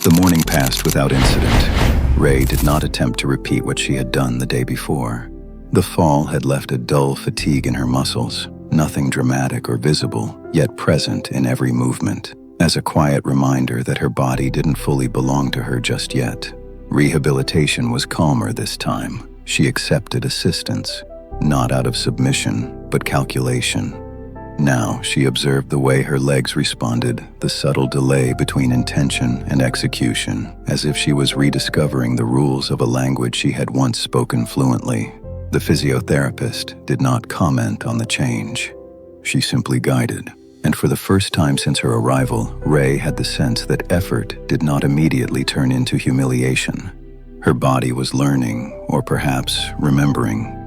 The morning passed without incident. Ray did not attempt to repeat what she had done the day before. The fall had left a dull fatigue in her muscles, nothing dramatic or visible, yet present in every movement, as a quiet reminder that her body didn't fully belong to her just yet. Rehabilitation was calmer this time. She accepted assistance, not out of submission, but calculation. Now she observed the way her legs responded, the subtle delay between intention and execution, as if she was rediscovering the rules of a language she had once spoken fluently. The physiotherapist did not comment on the change. She simply guided. And for the first time since her arrival, Ray had the sense that effort did not immediately turn into humiliation. Her body was learning, or perhaps remembering.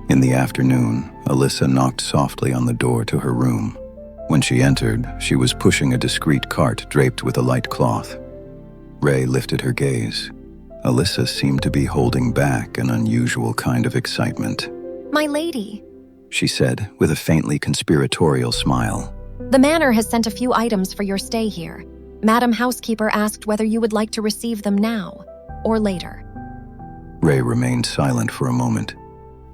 In the afternoon, Alyssa knocked softly on the door to her room. When she entered, she was pushing a discreet cart draped with a light cloth. Ray lifted her gaze. Alyssa seemed to be holding back an unusual kind of excitement. "My lady," she said, with a faintly conspiratorial smile. "the manor has sent a few items for your stay here. Madam Housekeeper asked whether you would like to receive them now or later." Ray remained silent for a moment.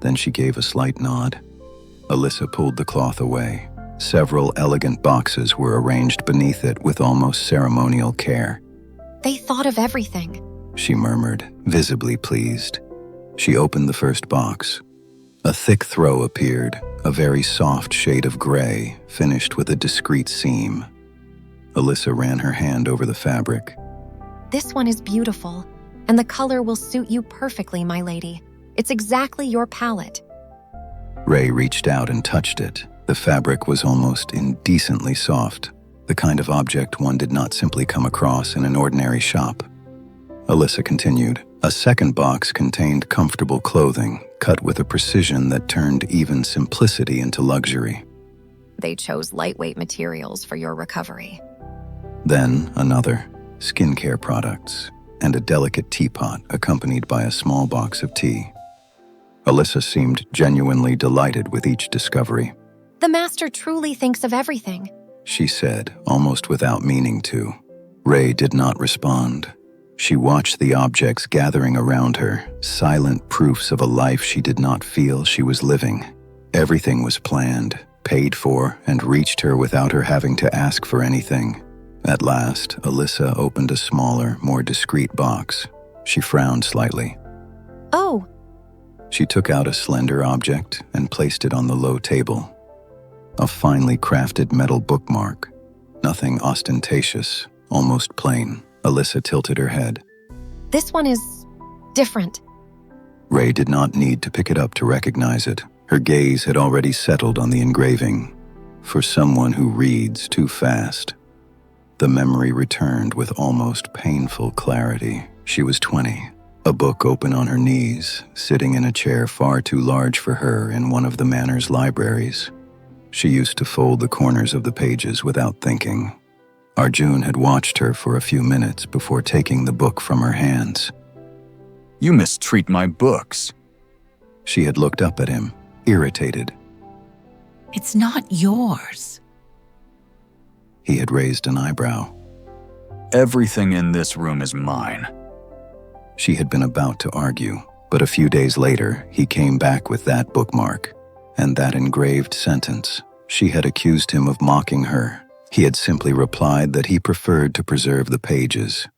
Then she gave a slight nod. Alyssa pulled the cloth away. Several elegant boxes were arranged beneath it with almost ceremonial care. "They thought of everything," she murmured, visibly pleased. She opened the first box. A thick throw appeared, a very soft shade of gray, finished with a discreet seam. Alyssa ran her hand over the fabric. "This one is beautiful, and the color will suit you perfectly, my lady. It's exactly your palette." Ray reached out and touched it. The fabric was almost indecently soft, the kind of object one did not simply come across in an ordinary shop. Alyssa continued. A second box contained comfortable clothing, cut with a precision that turned even simplicity into luxury. "They chose lightweight materials for your recovery." Then another, skincare products, and a delicate teapot accompanied by a small box of tea. Alyssa seemed genuinely delighted with each discovery. "The master truly thinks of everything," she said, almost without meaning to. Ray did not respond. She watched the objects gathering around her, silent proofs of a life she did not feel she was living. Everything was planned, paid for, and reached her without her having to ask for anything. At last, Alyssa opened a smaller, more discreet box. She frowned slightly. "Oh." She took out a slender object and placed it on the low table. A finely crafted metal bookmark. Nothing ostentatious, almost plain. Alyssa tilted her head. "This one is different." Ray did not need to pick it up to recognize it. Her gaze had already settled on the engraving. For someone who reads too fast. The memory returned with almost painful clarity. She was 20, a book open on her knees, sitting in a chair far too large for her in one of the manor's libraries. She used to fold the corners of the pages without thinking. Arjun had watched her for a few minutes before taking the book from her hands. "You mistreat my books." She had looked up at him, irritated. "It's not yours." He had raised an eyebrow. "Everything in this room is mine." She had been about to argue, but a few days later, he came back with that bookmark and that engraved sentence. She had accused him of mocking her. He had simply replied that he preferred to preserve the pages.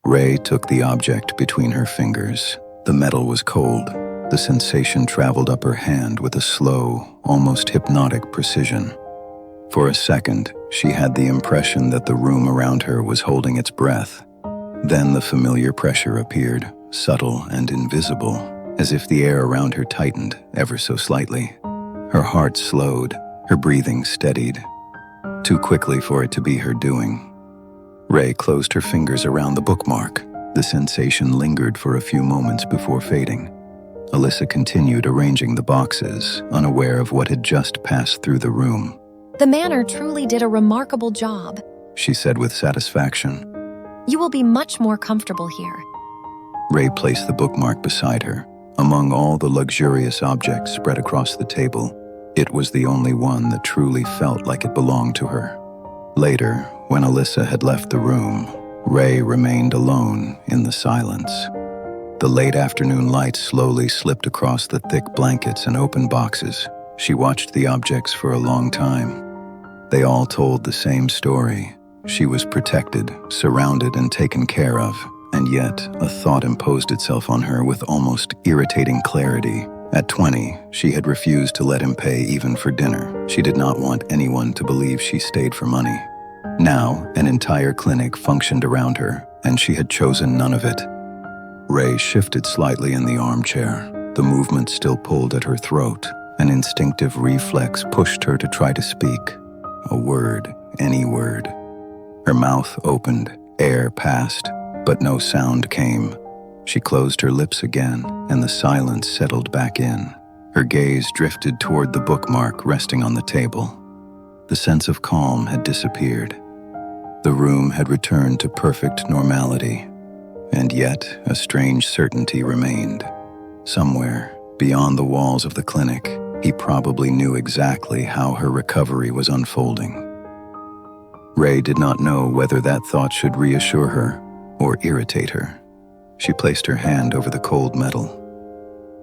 Ray took the object between her fingers. The metal was cold. The sensation traveled up her hand with a slow, almost hypnotic precision. For a second, she had the impression that the room around her was holding its breath. Then the familiar pressure appeared, subtle and invisible, as if the air around her tightened ever so slightly. Her heart slowed, her breathing steadied. Too quickly for it to be her doing. Ray closed her fingers around the bookmark. The sensation lingered for a few moments before fading. Alyssa continued arranging the boxes, unaware of what had just passed through the room. "The manor truly did a remarkable job," she said with satisfaction. "You will be much more comfortable here." Ray placed the bookmark beside her. Among all the luxurious objects spread across the table, it was the only one that truly felt like it belonged to her. Later, when Alyssa had left the room, Ray remained alone in the silence. The late afternoon light slowly slipped across the thick blankets and open boxes. She watched the objects for a long time. They all told the same story. She was protected, surrounded, and taken care of, and yet a thought imposed itself on her with almost irritating clarity. At 20, she had refused to let him pay even for dinner. She did not want anyone to believe she stayed for money. Now, an entire clinic functioned around her, and she had chosen none of it. Ray shifted slightly in the armchair. The movement still pulled at her throat. An instinctive reflex pushed her to try to speak. A word, any word. Her mouth opened, air passed, but no sound came. She closed her lips again, and the silence settled back in. Her gaze drifted toward the bookmark resting on the table. The sense of calm had disappeared. The room had returned to perfect normality, and yet a strange certainty remained. Somewhere, beyond the walls of the clinic, he probably knew exactly how her recovery was unfolding. Ray did not know whether that thought should reassure her or irritate her. She placed her hand over the cold metal,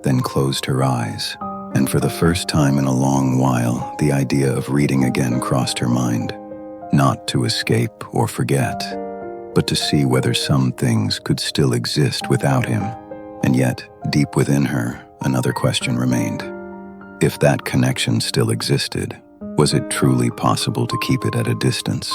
then closed her eyes, and for the first time in a long while, the idea of reading again crossed her mind. Not to escape or forget, but to see whether some things could still exist without him. And yet, deep within her, another question remained. If that connection still existed, was it truly possible to keep it at a distance?